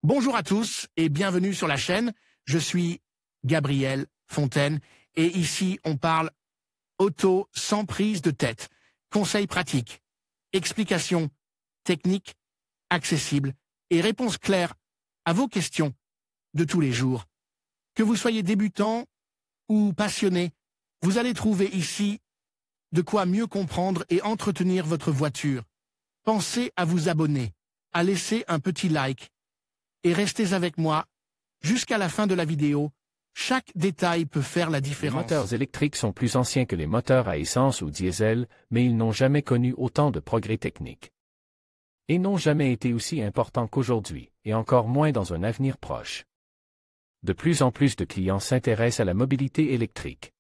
Bonjour à tous et bienvenue sur la chaîne. Je suis Gabriel Fontaine et ici on parle auto sans prise de tête. Conseils pratiques, explications techniques, accessibles et réponses claires à vos questions de tous les jours. Que vous soyez débutant ou passionné, vous allez trouver ici de quoi mieux comprendre et entretenir votre voiture. Pensez à vous abonner, à laisser un petit like et restez avec moi jusqu'à la fin de la vidéo. Chaque détail peut faire la différence. Les moteurs électriques sont plus anciens que les moteurs à essence ou diesel, mais ils n'ont jamais connu autant de progrès techniques. Et n'ont jamais été aussi importants qu'aujourd'hui, et encore moins dans un avenir proche. De plus en plus de clients s'intéressent à la mobilité électrique.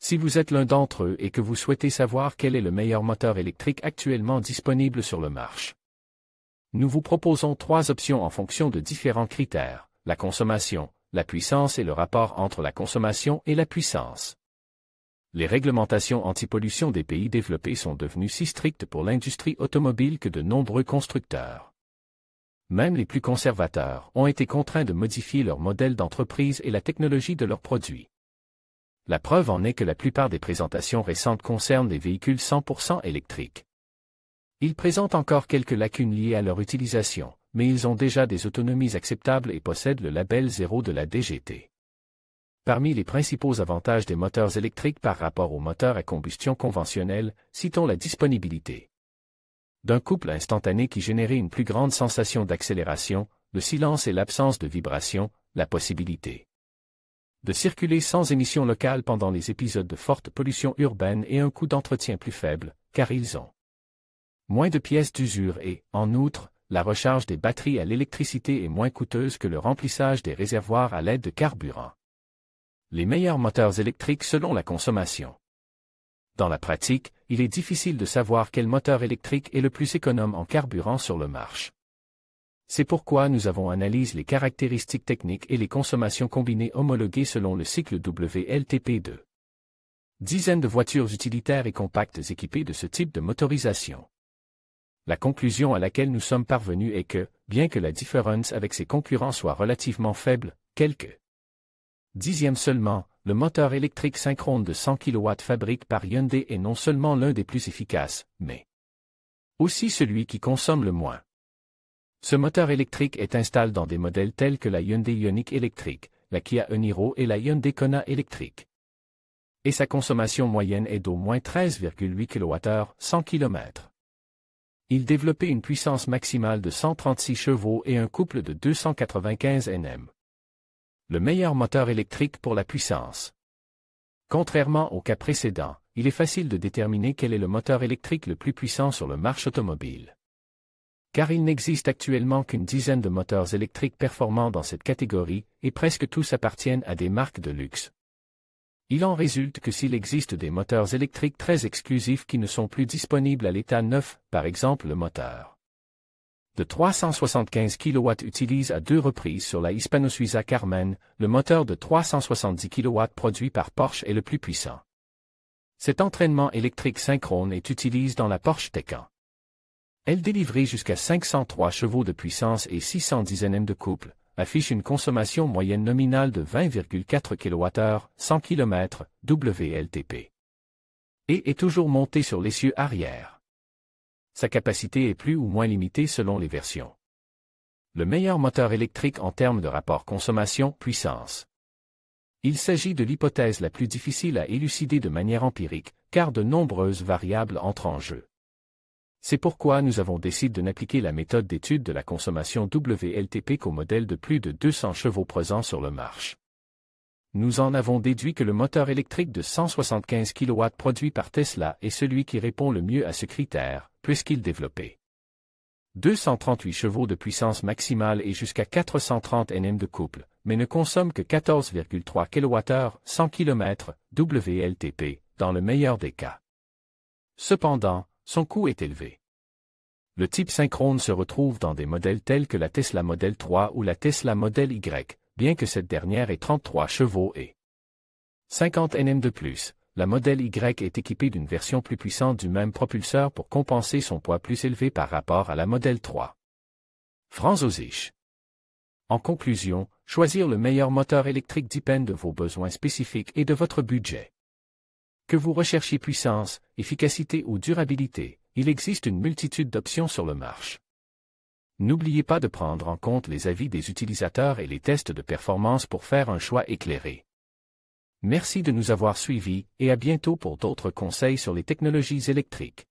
Si vous êtes l'un d'entre eux et que vous souhaitez savoir quel est le meilleur moteur électrique actuellement disponible sur le marché, nous vous proposons 3 options en fonction de différents critères: la consommation, la puissance et le rapport entre la consommation et la puissance. Les réglementations anti-pollution des pays développés sont devenues si strictes pour l'industrie automobile que de nombreux constructeurs, même les plus conservateurs, ont été contraints de modifier leur modèle d'entreprise et la technologie de leurs produits. La preuve en est que la plupart des présentations récentes concernent des véhicules 100% électriques. Ils présentent encore quelques lacunes liées à leur utilisation, mais ils ont déjà des autonomies acceptables et possèdent le label 0 de la DGT. Parmi les principaux avantages des moteurs électriques par rapport aux moteurs à combustion conventionnels, citons la disponibilité d'un couple instantané qui générait une plus grande sensation d'accélération, le silence et l'absence de vibration, la possibilité de circuler sans émissions locales pendant les épisodes de forte pollution urbaine et un coût d'entretien plus faible, car ils ont moins de pièces d'usure et, en outre, la recharge des batteries à l'électricité est moins coûteuse que le remplissage des réservoirs à l'aide de carburant. Les meilleurs moteurs électriques selon la consommation. Dans la pratique, il est difficile de savoir quel moteur électrique est le plus économe en carburant sur le marché. C'est pourquoi nous avons analysé les caractéristiques techniques et les consommations combinées homologuées selon le cycle WLTP2. Dizaines de voitures utilitaires et compactes équipées de ce type de motorisation. La conclusion à laquelle nous sommes parvenus est que, bien que la différence avec ses concurrents soit relativement faible, quelques dixièmes seulement, le moteur électrique synchrone de 100 kW fabriqué par Hyundai est non seulement l'un des plus efficaces, mais aussi celui qui consomme le moins. Ce moteur électrique est installé dans des modèles tels que la Hyundai Ioniq électrique, la Kia Niro et la Hyundai Kona électrique. Et sa consommation moyenne est d'au moins 13,8 kWh 100 km. Il développait une puissance maximale de 136 chevaux et un couple de 295 Nm. Le meilleur moteur électrique pour la puissance. Contrairement au cas précédent, il est facile de déterminer quel est le moteur électrique le plus puissant sur le marché automobile. Car il n'existe actuellement qu'une dizaine de moteurs électriques performants dans cette catégorie, et presque tous appartiennent à des marques de luxe. Il en résulte que s'il existe des moteurs électriques très exclusifs qui ne sont plus disponibles à l'état neuf, par exemple le moteur de 375 kW utilise à 2 reprises sur la Hispano-Suiza Carmen, le moteur de 370 kW produit par Porsche est le plus puissant. Cet entraînement électrique synchrone est utilisé dans la Porsche Taycan. Elle délivrait jusqu'à 503 chevaux de puissance et 610 Nm de couple, affiche une consommation moyenne nominale de 20,4 kWh 100 km WLTP. Et est toujours montée sur l'essieu arrière. Sa capacité est plus ou moins limitée selon les versions. Le meilleur moteur électrique en termes de rapport consommation-puissance. Il s'agit de l'hypothèse la plus difficile à élucider de manière empirique, car de nombreuses variables entrent en jeu. C'est pourquoi nous avons décidé de n'appliquer la méthode d'étude de la consommation WLTP qu'aux modèles de plus de 200 chevaux présents sur le marché. Nous en avons déduit que le moteur électrique de 175 kW produit par Tesla est celui qui répond le mieux à ce critère, puisqu'il développait 238 chevaux de puissance maximale et jusqu'à 430 Nm de couple, mais ne consomme que 14,3 kWh 100 km WLTP, dans le meilleur des cas. Cependant, son coût est élevé. Le type synchrone se retrouve dans des modèles tels que la Tesla Model 3 ou la Tesla Model Y, bien que cette dernière ait 33 chevaux et 50 Nm de plus. La Model Y est équipée d'une version plus puissante du même propulseur pour compenser son poids plus élevé par rapport à la Model 3. Franz Osisch. En conclusion, choisir le meilleur moteur électrique dépend de vos besoins spécifiques et de votre budget. Que vous recherchiez puissance, efficacité ou durabilité, il existe une multitude d'options sur le marché. N'oubliez pas de prendre en compte les avis des utilisateurs et les tests de performance pour faire un choix éclairé. Merci de nous avoir suivis et à bientôt pour d'autres conseils sur les technologies électriques.